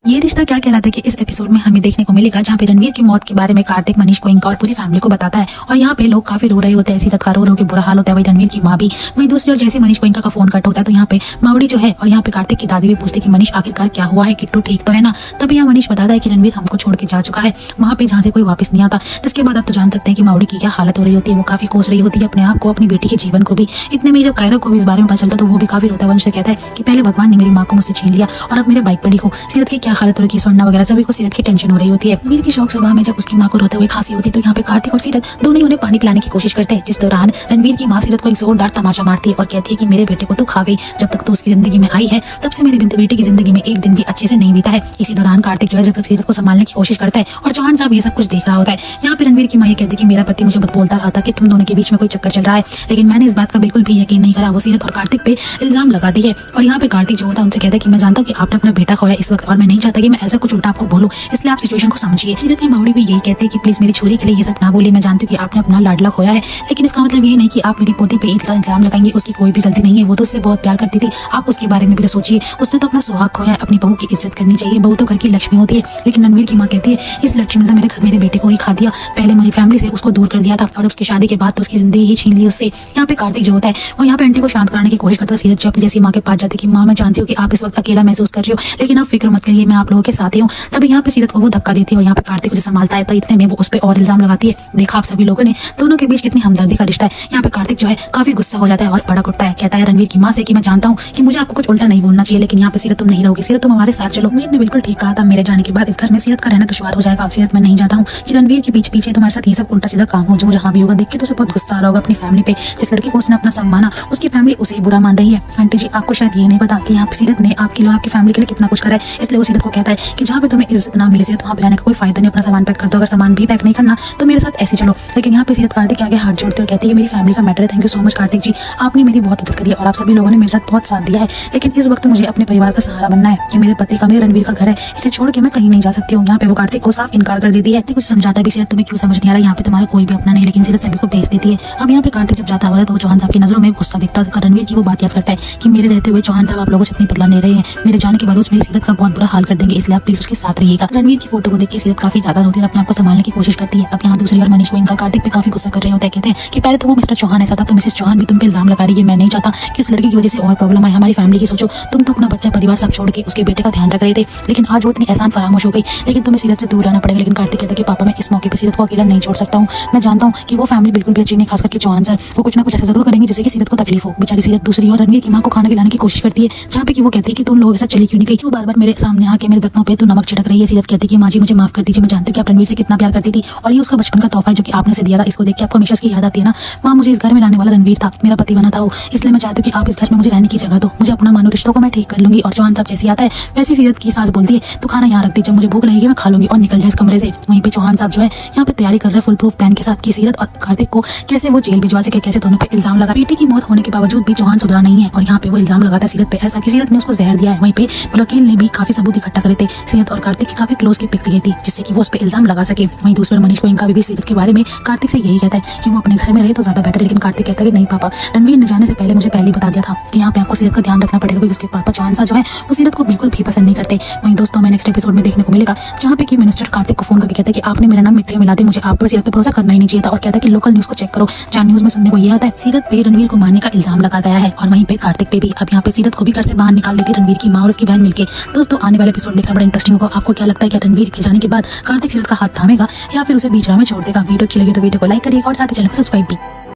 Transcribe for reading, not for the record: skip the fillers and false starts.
ये रिश्ता क्या कह रहा था कि इस एपिसोड में हमें देखने को मिलेगा, जहाँ पे रणवीर की मौत के बारे में कार्तिक मनीष गोयनका और पूरी फैमिली को बताता है। और यहाँ पे लोग काफी रो रहे होते हैं, सीरत का रो के बुरा हाल होता है। वही रणवीर की माँ भी, वही दूसरी और जैसे मनीष गोयनका का फोन कट होता है तो यहाँ पे मावड़ी जो है और यहाँ पे कार्तिक की दादी भी पूछती कि मनीष आखिरकार क्या हुआ है, किट्टू ठीक तो है ना। तभी यहाँ मनीष बताता है कि रणवीर हमको छोड़ के जा चुका है वहाँ पे जहाँ से कोई वापस नहीं आता। जिसके बाद आप तो जान सकते हैं कि मावड़ी की क्या हालत हो रही होती है। वो काफी कोस रही होती है अपने आप को, अपनी बेटी के जीवन को भी। इतने में जब कायरा को भी इस बारे में पता चलता तो वो भी काफी रोता वंश से कहता है कि पहले भगवान ने मेरी माँ को मुझसे छीन लिया और अब मेरे बाइक पर लिखो। सीरत की क्या हालत हो रही है, सोना वगैरह सभी को सीरत की टेंशन हो रही होती है। मीर की शौक सभा में जब उसकी माँ को रोते हुए खांसी होती है तो यहाँ पे कार्तिक और सीरत दोनों ही उन्हें पानी पिलाने की कोशिश करते हैं। जिस दौरान रणवीर की माँ सीरत को एक जोरदार तमाशा मारती है और कहती है कि मेरे बेटे को तो खा गई, जब तक तो उसकी जिंदगी में आई है तब से मेरे बेटे की जिंदगी में एक दिन भी अच्छे से नहीं बीता है। इसी दौरान कार्तिक जो है जब सीरत को संभालने की कोशिश करता है और चौहान साहब ये सब कुछ देख रहा होता है। यहाँ पे रणवीर की माँ ये कहती है कि मेरा पति मुझे बोलता रहा था कि तुम दोनों के बीच में कोई चक्कर चल रहा है, लेकिन मैंने इस बात का बिल्कुल भी यकीन नहीं करा। वो सीरत और कार्तिक पे इल्जाम लगाती है और यहाँ पे कार्तिक जो होता है उनसे कहता है कि मैं जानता हूँ कि आपने अपना बेटा खोया इस वक्त और मैं नहीं चाहता कि मैं ऐसा कुछ उल्टा आपको बोलूं, इसलिए आप सिचुएशन को समझिए। सीरत की मावड़ी भी यही कहती है कि प्लीज मेरी छोरी के लिए ये सब ना बोलिए। मैं जानती हूँ कि आपने अपना लाडला खोया है, लेकिन इसका मतलब ये नहीं कि आप मेरी पोती पे इतना इल्जाम लगाएंगे। उसकी कोई भी गलती नहीं है, वो तो उससे बहुत प्यार करती थी। आप उसके बारे में भी तो सोचिए, उसने तो अपना सुहाग खोया है। अपनी बहू की इज्जत करनी चाहिए, बहू तो घर की लक्ष्मी होती है। लेकिन रणवीर की माँ कहती है इस लक्ष्मी ने तो मेरे बेटे को ही खा दिया, पहले मेरी फैमिली से उसको दूर कर दिया था और उसकी शादी के बाद तो उसकी जिंदगी ही छीन ली उससे। यहाँ पे कार्तिक जो होता है वो यहाँ पे आंटी को शांत कराने की कोशिश करता है। सीरत जो अपनी जैसी माँ के पास जाती है कि माँ मैं जानती हूँ कि आप इस वक्त अकेला महसूस कर रही हो, लेकिन आप फिक्र मत करिए, मैं आप लोगों के साथ ही हूँ। तभी यहाँ पे सीरत को वो धक्का देती है और यहाँ पे कार्तिक उसे संभालता है। तो इतने में वो उस पर और इल्जाम लगाती है। देखा आप सभी लोगों ने दोनों के बीच कितनी हमदर्दी का रिश्ता है। यहाँ पे कार्तिक जो है काफी गुस्सा हो जाता है और भड़क उठता है। कहता है रणवीर की माँ से कि मैं जानता हूँ कि मुझे आपको कुछ उल्टा नहीं बोलना चाहिए, लेकिन यहाँ पे सीरत तुम नहीं रहोगी, सीरत तुम हमारे साथ चलो। मीर ने बिल्कुल ठीक कहा था, मेरे जाने के बाद इस घर में सीरत का रहना दुश्वार हो जाएगा। सीरत मैं नहीं चाहता हूँ कि रणवीर के पीछे तुम्हारे साथ ये सब उल्टा सीधा काम हो। जो जहाँ भी होगा देख के तो उसे बहुत गुस्सा आ रहा होगा अपनी फैमिली पे। जिस लड़की को उसने अपना सब माना उसकी फैमिली उसे बुरा मान रही है। आंटी जी आपको शायद ये नहीं पता कि यहाँ पे सीरत ने आपके लिए आपकी फैमिली के लिए कितना कुछ करा है। इसलिए वो सीरत को कहता है कि जहाँ पे तुम्हें इज्जत ना मिले सीरत वहाँ पे रहने का कोई फायदा नहीं, अपना सामान पैक कर दो। अगर सामान भी पैक नहीं करना तो मेरे साथ ऐसे चलो। लेकिन यहाँ पे सीरत कार्तिक के आगे हाथ जोड़ते और कहती है मेरी फैमिली का मैटर है। Thank you so much Kartik ji, आपने मेरी बहुत मदद करी है और आप सभी लोगों ने मेरे साथ बहुत साथ दिया है। लेकिन इस वक्त मुझे अपने परिवार का सहारा बनना है कि मेरे पति का, मेरे रणवीर का घर है, इसे छोड़ के मैं कहीं नहीं जा सकती हूँ। यहाँ पे वो कार्तिक को साफ इनकार कर देती है। कुछ समझाता भी सीरत तुम्हें क्यों समझ नहीं आ रहा, यहाँ पे तुम्हारा कोई भी अपना नहीं, लेकिन सीरत सभी को भेज देती है। अब यहाँ पे कार्तिक जब जाता हुआ तो चौहान साहब की नजरों में गुस्सा दिखता है। रणवीर की वो बात याद करता है कि मेरे रहते हुए चौहान साहब आप लोगों से इतनी बदला ले रहे हैं, मेरे जाने के बाद मेरी सीरत का बहुत बुरा हाल कर देंगे, इसलिए आप प्लीज उसके साथ रहिएगा। रणवीर की फोटो को देख के सीरत काफी ज्यादा रोती है और अपने आप को संभालने की कोशिश करती है। अब यहाँ दूसरी बार मनीष गोयनका कार्तिक पे काफी गुस्सा कर रहे होते हैं। कहते हैं कि पहले तो वो मिस्टर चौहान ऐसा था, तो मिसेस चौहान भी तुम पे इल्जाम लगा रही है। मैं नहीं चाहता कि उस लड़की की वजह से और प्रॉब्लम आए, हमारी फैमिली की सोचो। तुम तो अपना बच्चा परिवार सब छोड़ के उसके बेटे का ध्यान रख रहे थे, लेकिन आज वो इतनी एहसान फरामोश हो गई। लेकिन तुम्हें सीरत से दूर रहना पड़ेगा। लेकिन कार्तिक कहता है कि पापा मैं इस मौके पर सीरत को अकेला नहीं छोड़ सकता हूँ। मैं जानता हूँ कि वो फैमिली बिल्कुल भी अच्छी नहीं, खास करके चौहान सर, वो कुछ ना कुछ ऐसा जरूर करेंगे जिससे कि सीरत को तकलीफ हो। बेचारी सीरत दूसरी और रणवीर की माँ को खाना खिलाने की कोशिश करती है, जहाँ पे कि वो कहती है कि तुम लोगों के साथ चली क्यों नहीं गई, क्यों बार बार मेरे सामने आके मेरे जख्मों पे तो नमक छिड़क रही है। सीरत कहती है कि माँ जी मुझे माफ कर दीजिए, मैं जानती हूँ कि आप रणवीर से कितना प्यार करती थी और ये उसका बचपन का तोहफा है जो कि आपने उसे दिया था। इसको देख के आपको हमेशा उसकी याद आती है ना। माँ मुझे इस घर में लाने वाला रणवीर था, मेरा पति बना था वो, इसलिए मैं चाहती हूँ कि आप इस घर में मुझे रहने की जगह दो। मुझे अपना मानो, रिश्तों को मैं ठीक कर लूंगी। और चौहान साहब जैसी आता है वैसी सीरत की सास बोलती है तो खाना यहाँ रख दी, जब मुझे भूख लगेगी मैं खा लूंगी और निकल जाए इस कमरे से। वहीं पे चौहान साहब जो है यहाँ पे तैयारी कर रहे हैं फुल प्रूफ प्लान के साथ कि सीरत और कार्तिक को कैसे वो जेल भिजवा सके, कैसे दोनों पे इल्जाम लगा। बेटे की मौत होने के बावजूद भी चौहान सुधरा नहीं है और यहाँ पे वो इल्जाम लगाता है सीरत पे, ऐसा कि सीरत ने उसको जहर दिया है। वहीं पे वकील ने भी काफी सबूत इकट्ठा करे थे। सीरत और कार्तिक की काफी क्लोज की पिक दी थी जिससे कि वो उस पर इल्जाम लगा सके। वहीं दूसरे मनीष गोयनका भी सीरत के बारे में कार्तिक से यही कहता है कि वो अपने घर में रहे तो ज्यादा बेटर, लेकिन कार्तिक कहता है कि नहीं पापा, रणवीर ने जाने से पहले मुझे पहले ही बता दिया था कि यहाँ पे आपको सीरत का ध्यान रखना पड़ेगा, क्योंकि उसके पापा चौहान साहब जो है वो सीरत को बिल्कुल भी पसंद नहीं करते। वहीं दोस्तों में नेक्स्ट एपिसोड में देखने को मिलेगा जहाँ पे कि मिनिस्टर कार्तिक को फोन करके कहता है कि आपने मेरा नाम मिट्टी में मिला दिया, मुझे आप पर सीरत पे भरोसा करना ही नहीं चाहिए था। और कहता है कि लोकल न्यूज को चेक करो, जहाँ न्यूज में सुनने को ये आता है सीरत पे रणवीर को मारने का इल्जाम लगा गया है और वहीं पे कार्तिक पे भी। अब यहाँ पे सीरत को भी घर से बाहर निकाल देती रणवीर की माँ और उसकी बहन मिलके। दोस्तों आने वाले एपिसोड देखना बड़ा इंटरेस्टिंग होगा। आपको क्या लगता है कि रणवीर के जाने के बाद कार्तिक सीरत का हाथ थामेगा या फिर उसे बीच राह में छोड़ देगा? वीडियो अच्छी लगी तो वीडियो को लाइक करिएगा और साथ ही चैनल को सब्सक्राइब भी।